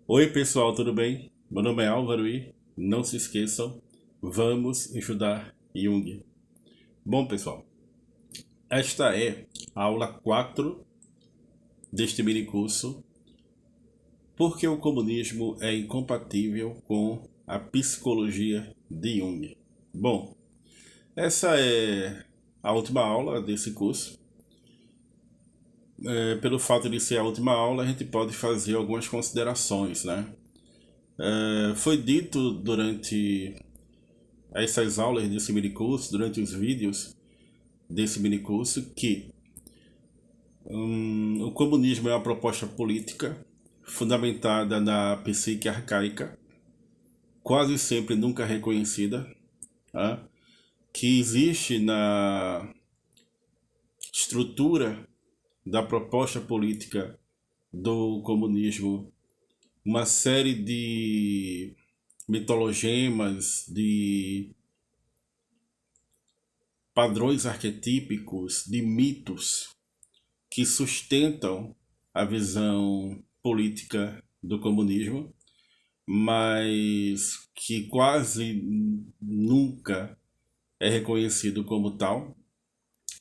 Oi pessoal, tudo bem? Meu nome é Álvaro e não se esqueçam, vamos estudar Jung. Bom pessoal, esta é a aula 4 deste mini curso Por que o comunismo é incompatível com a psicologia de Jung. Bom, essa é a última aula desse curso. Pelo fato de ser a última aula, a gente pode fazer algumas considerações, né? Foi dito durante essas aulas desse minicurso, durante os vídeos desse minicurso, que o comunismo é uma proposta política fundamentada na psique arcaica, quase sempre nunca reconhecida, tá? Que existe na estrutura da proposta política do comunismo uma série de mitologemas, de padrões arquetípicos, de mitos que sustentam a visão política do comunismo, mas que quase nunca é reconhecido como tal,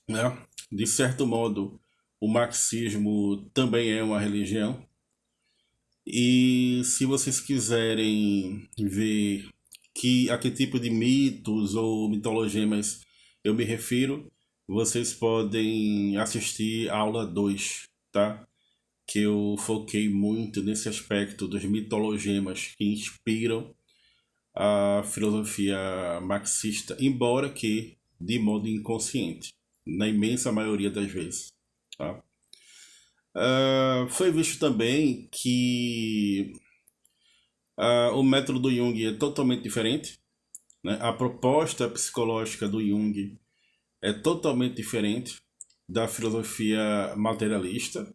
né? De certo modo, o marxismo também é uma religião. E se vocês quiserem ver a que tipo de mitos ou mitologemas eu me refiro, vocês podem assistir a aula 2, tá? Que eu foquei muito nesse aspecto dos mitologemas que inspiram a filosofia marxista, embora que de modo inconsciente, na imensa maioria das vezes. Tá? Foi visto também que o método do Jung é totalmente diferente, né? A proposta psicológica do Jung é totalmente diferente da filosofia materialista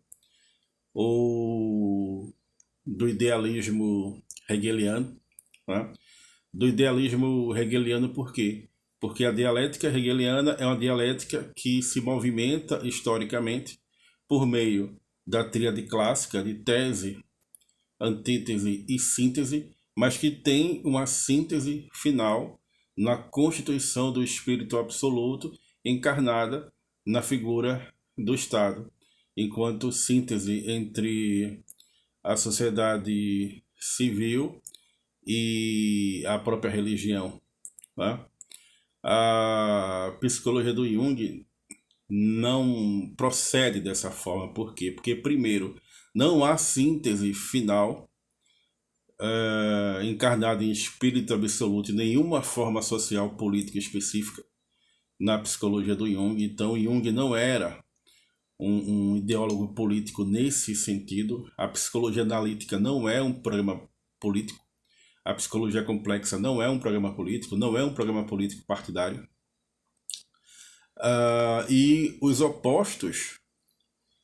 ou do idealismo hegeliano, né? Do idealismo hegeliano por quê? Porque a dialética hegeliana é uma dialética que se movimenta historicamente por meio da tríade clássica de tese, antítese e síntese, mas que tem uma síntese final na constituição do espírito absoluto encarnada na figura do Estado, enquanto síntese entre a sociedade civil e a própria religião. Né? A psicologia do Jung não procede dessa forma. Por quê? Porque, primeiro, não há síntese final encarnada em espírito absoluto em nenhuma forma social política específica na psicologia do Jung. Então, Jung não era um ideólogo político nesse sentido. A psicologia analítica não é um programa político. A psicologia complexa não é um programa político, não é um programa político partidário. E os opostos,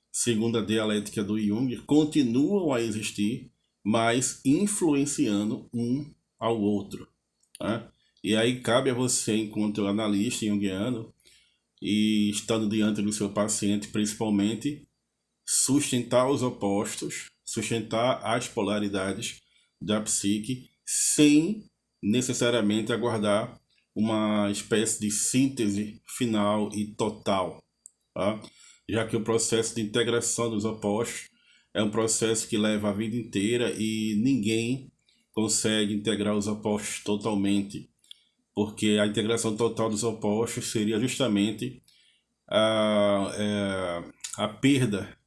segundo a dialética do Jung, continuam a existir, mas influenciando um ao outro. Né? E aí cabe a você, enquanto analista junguiano, e estando diante do seu paciente, principalmente, sustentar os opostos, sustentar as polaridades da psique, sem necessariamente aguardar uma espécie de síntese final e total, tá? Já que o processo de integração dos opostos é um processo que leva a vida inteira e ninguém consegue integrar os opostos totalmente, porque a integração total dos opostos seria justamente a perda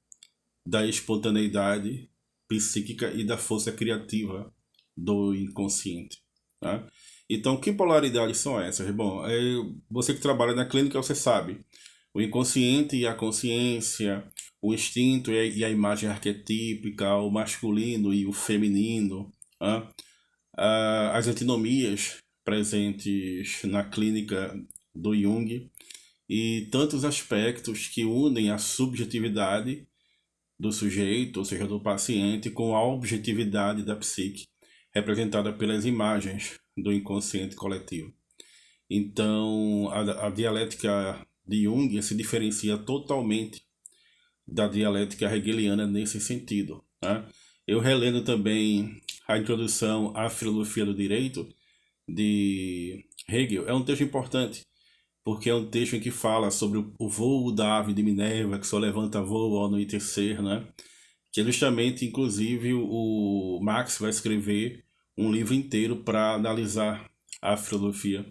da espontaneidade psíquica e da força criativa do inconsciente. Tá? Então, que polaridades são essas? Bom, você que trabalha na clínica, você sabe. O inconsciente e a consciência, o instinto e a imagem arquetípica, o masculino e o feminino, tá? As antinomias presentes na clínica do Jung e tantos aspectos que unem a subjetividade do sujeito, ou seja, do paciente, com a objetividade da psique, representada pelas imagens do inconsciente coletivo. Então, a dialética de Jung se diferencia totalmente da dialética hegeliana nesse sentido. Né? Eu relendo também a introdução à filosofia do direito de Hegel, é um texto importante, porque é um texto em que fala sobre o voo da ave de Minerva, que só levanta voo ao anoitecer, né? Que é justamente, inclusive, o Marx vai escrever um livro inteiro para analisar a filosofia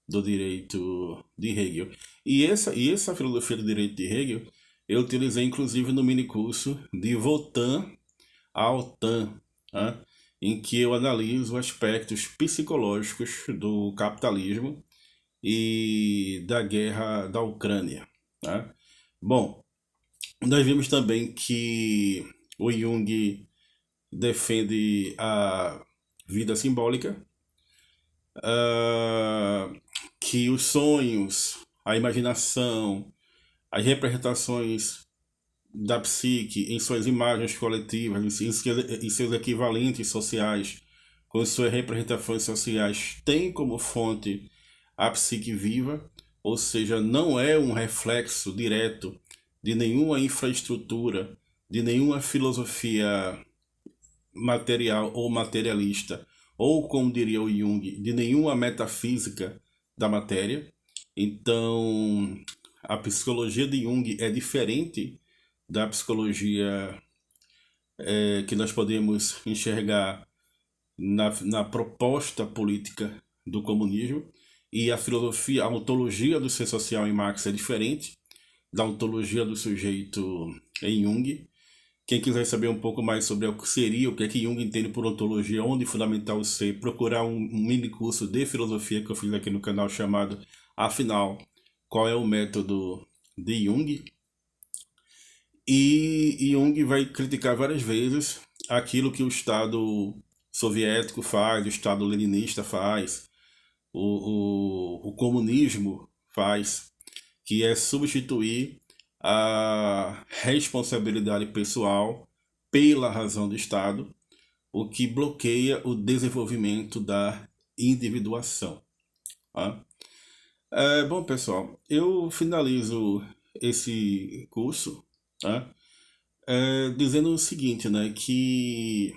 do direito de Hegel. E essa filosofia do direito de Hegel eu utilizei, inclusive, no minicurso de Votan a OTAN, né? Em que eu analiso aspectos psicológicos do capitalismo e da guerra da Ucrânia, né? Bom, nós vimos também que o Jung defende a vida simbólica, ah, que os sonhos, a imaginação, as representações da psique em suas imagens coletivas, em seus equivalentes sociais, com suas representações sociais, tem como fonte a psique viva, ou seja, não é um reflexo direto de nenhuma infraestrutura, de nenhuma filosofia material ou materialista, ou como diria o Jung, de nenhuma metafísica da matéria. Então, a psicologia de Jung é diferente da psicologia que nós podemos enxergar na proposta política do comunismo, e a filosofia, a ontologia do ser social em Marx é diferente da ontologia do sujeito em Jung. Quem quiser saber um pouco mais sobre o que seria, o que é que Jung entende por ontologia, onde fundamental o ser, procurar um mini curso de filosofia que eu fiz aqui no canal chamado Afinal, qual é o método de Jung? E Jung vai criticar várias vezes aquilo que o Estado soviético faz, o Estado leninista faz, o comunismo faz, que é substituir a responsabilidade pessoal pela razão do Estado, o que bloqueia o desenvolvimento da individuação. Tá? Bom, pessoal, eu finalizo esse curso, tá? Dizendo o seguinte, né, que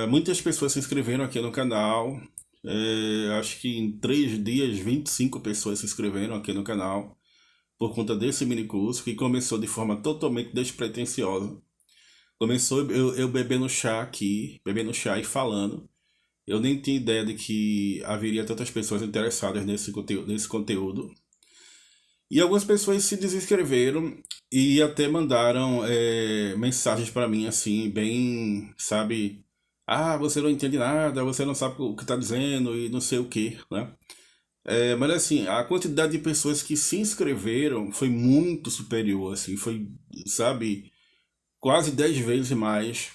muitas pessoas se inscreveram aqui no canal. Acho que em 3 dias 25 pessoas se inscreveram aqui no canal por conta desse mini curso, que começou de forma totalmente despretensiosa. Começou eu bebendo chá aqui, bebendo chá e falando. Eu nem tinha ideia de que haveria tantas pessoas interessadas nesse conteúdo. E algumas pessoas se desinscreveram e até mandaram mensagens para mim assim, bem, sabe? Ah, você não entende nada, você não sabe o que está dizendo e não sei o que, né? Mas assim, a quantidade de pessoas que se inscreveram foi muito superior, assim, foi, sabe, quase 10 vezes mais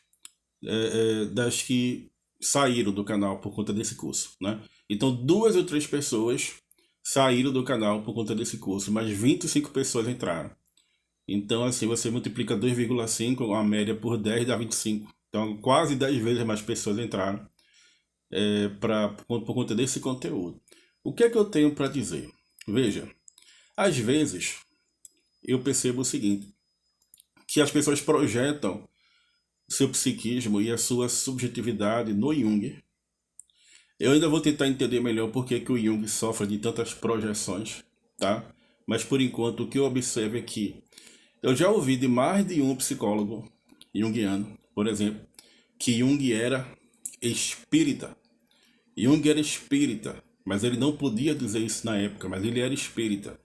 das que saíram do canal por conta desse curso, né? Então 2 ou 3 pessoas saíram do canal por conta desse curso, mas 25 pessoas entraram. Então assim, você multiplica 2,5, a média por 10 dá 25. Então quase 10 vezes mais pessoas entraram por conta desse conteúdo. O que é que eu tenho para dizer? Veja, às vezes eu percebo o seguinte, que as pessoas projetam seu psiquismo e a sua subjetividade no Jung. Eu ainda vou tentar entender melhor por que o Jung sofre de tantas projeções, tá? Mas por enquanto o que eu observo é que eu já ouvi de mais de um psicólogo junguiano, por exemplo, que Jung era espírita. Jung era espírita, mas ele não podia dizer isso na época, mas ele era espírita.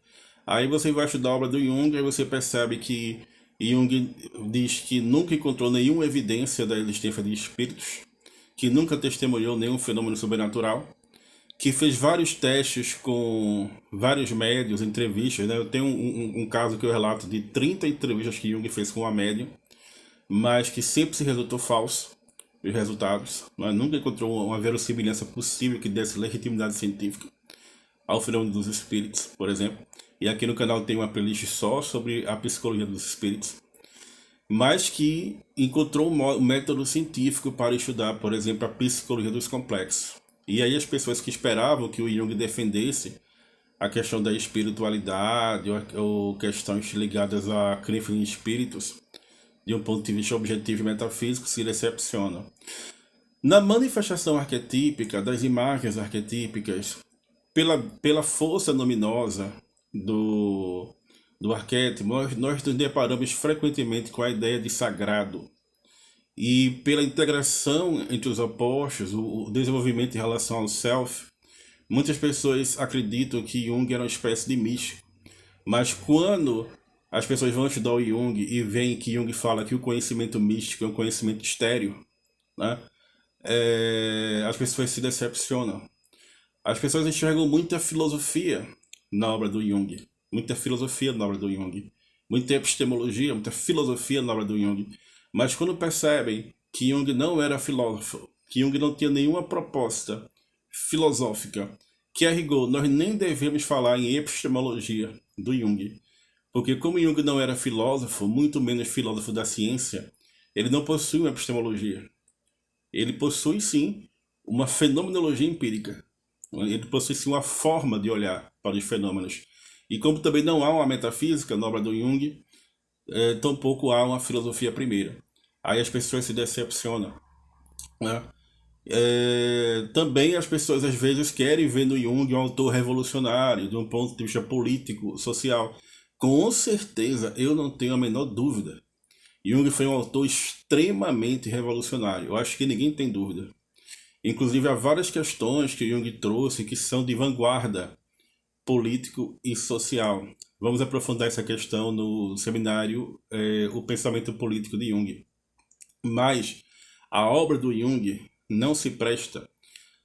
Aí você vai estudar a obra do Jung e você percebe que Jung diz que nunca encontrou nenhuma evidência da existência de espíritos, que nunca testemunhou nenhum fenômeno sobrenatural, que fez vários testes com vários médios, entrevistas, né? Eu tenho um caso que eu relato de 30 entrevistas que Jung fez com uma médium, mas que sempre se resultou falso os resultados, né? Nunca encontrou uma verossimilhança possível que desse legitimidade científica ao fenômeno dos espíritos, por exemplo. E aqui no canal tem uma playlist só sobre a psicologia dos espíritos, mas que encontrou um método científico para estudar, por exemplo, a psicologia dos complexos. E aí as pessoas que esperavam que o Jung defendesse a questão da espiritualidade ou questões ligadas à crença em espíritos de um ponto de vista objetivo e metafísico, se decepcionam. Na manifestação arquetípica, das imagens arquetípicas, pela força luminosa do arquétipo, nós nos deparamos frequentemente com a ideia de sagrado. E pela integração entre os opostos, o desenvolvimento em relação ao self, muitas pessoas acreditam que Jung era uma espécie de místico. Mas quando as pessoas vão estudar o Jung e veem que Jung fala que o conhecimento místico é um conhecimento estéreo, né? As pessoas se decepcionam. As pessoas enxergam muita filosofia na obra do Jung, muita filosofia na obra do Jung, muita epistemologia, muita filosofia na obra do Jung. Mas quando percebem que Jung não era filósofo, que Jung não tinha nenhuma proposta filosófica, que a rigor nós nem devemos falar em epistemologia do Jung, porque como Jung não era filósofo, muito menos filósofo da ciência, ele não possui uma epistemologia. Ele possui sim uma fenomenologia empírica. Ele possui sim uma forma de olhar para os fenômenos. E como também não há uma metafísica na obra do Jung, tampouco há uma filosofia primeira. Aí as pessoas se decepcionam, né? Também as pessoas às vezes querem ver no Jung um autor revolucionário, de um ponto de vista político, social. Com certeza, eu não tenho a menor dúvida. Jung foi um autor extremamente revolucionário. Eu acho que ninguém tem dúvida. Inclusive, há várias questões que Jung trouxe que são de vanguarda político e social. Vamos aprofundar essa questão no seminário O Pensamento Político de Jung. Mas a obra do Jung não se presta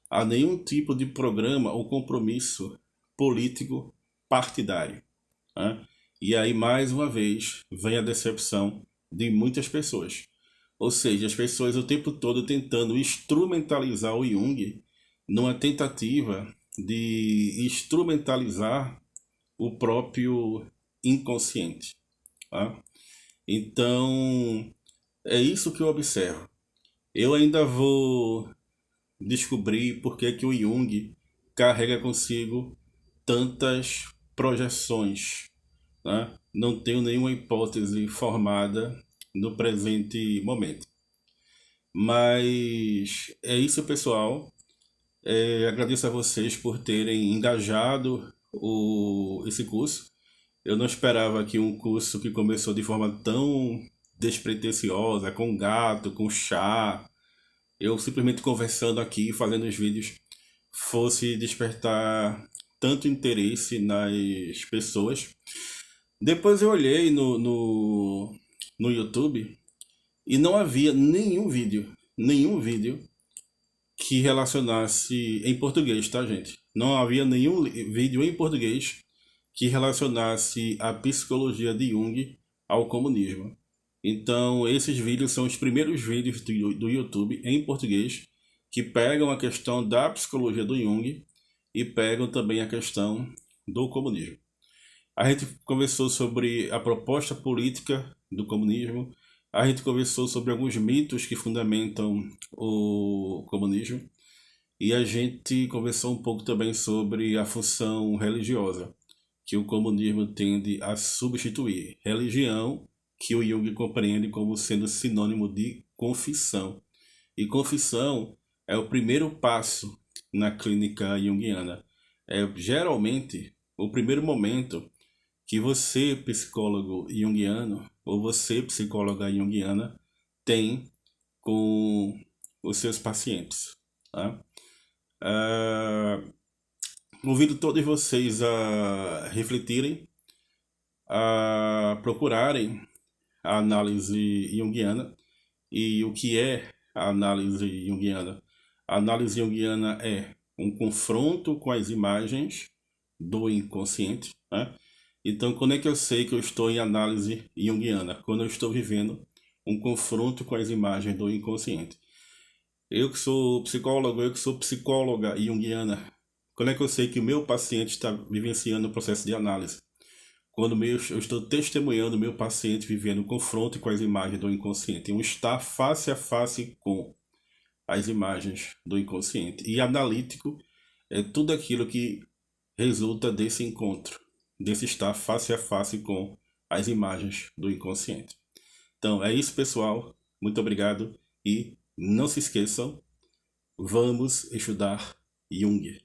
a nenhum tipo de programa ou compromisso político partidário, né? E aí, mais uma vez, vem a decepção de muitas pessoas. Ou seja, as pessoas o tempo todo tentando instrumentalizar o Jung numa tentativa de instrumentalizar o próprio inconsciente, tá? Então, é isso que eu observo. Eu ainda vou descobrir por que o Jung carrega consigo tantas projeções, né? Não tenho nenhuma hipótese formada no presente momento. Mas é isso, pessoal. Agradeço a vocês por terem engajado esse curso. Eu não esperava que um curso que começou de forma tão despretensiosa, com gato, com chá, eu simplesmente conversando aqui, fazendo os vídeos, fosse despertar tanto interesse nas pessoas. Depois eu olhei no YouTube e não havia nenhum vídeo que relacionasse em português, tá, gente? Não havia nenhum vídeo em português que relacionasse a psicologia de Jung ao comunismo. Então, esses vídeos são os primeiros vídeos do YouTube em português que pegam a questão da psicologia do Jung e pegam também a questão do comunismo. A gente conversou sobre a proposta política do comunismo, a gente conversou sobre alguns mitos que fundamentam o comunismo e a gente conversou um pouco também sobre a função religiosa que o comunismo tende a substituir. Religião que o Jung compreende como sendo sinônimo de confissão. E confissão é o primeiro passo na clínica junguiana. É geralmente o primeiro momento que você, psicólogo junguiano, ou você, psicóloga junguiana, tem com os seus pacientes. Tá? Convido todos vocês a refletirem, a procurarem a análise junguiana. E o que é a análise junguiana? A análise junguiana é um confronto com as imagens do inconsciente, né? Então, quando é que eu sei que eu estou em análise junguiana? Quando eu estou vivendo um confronto com as imagens do inconsciente. Eu que sou psicólogo, eu que sou psicóloga junguiana, quando é que eu sei que o meu paciente está vivenciando o processo de análise? Quando eu estou testemunhando o meu paciente vivendo um confronto com as imagens do inconsciente, um estar face a face com as imagens do inconsciente. E analítico é tudo aquilo que resulta desse encontro, desse estar face a face com as imagens do inconsciente. Então é isso, pessoal. Muito obrigado e não se esqueçam, vamos estudar Jung.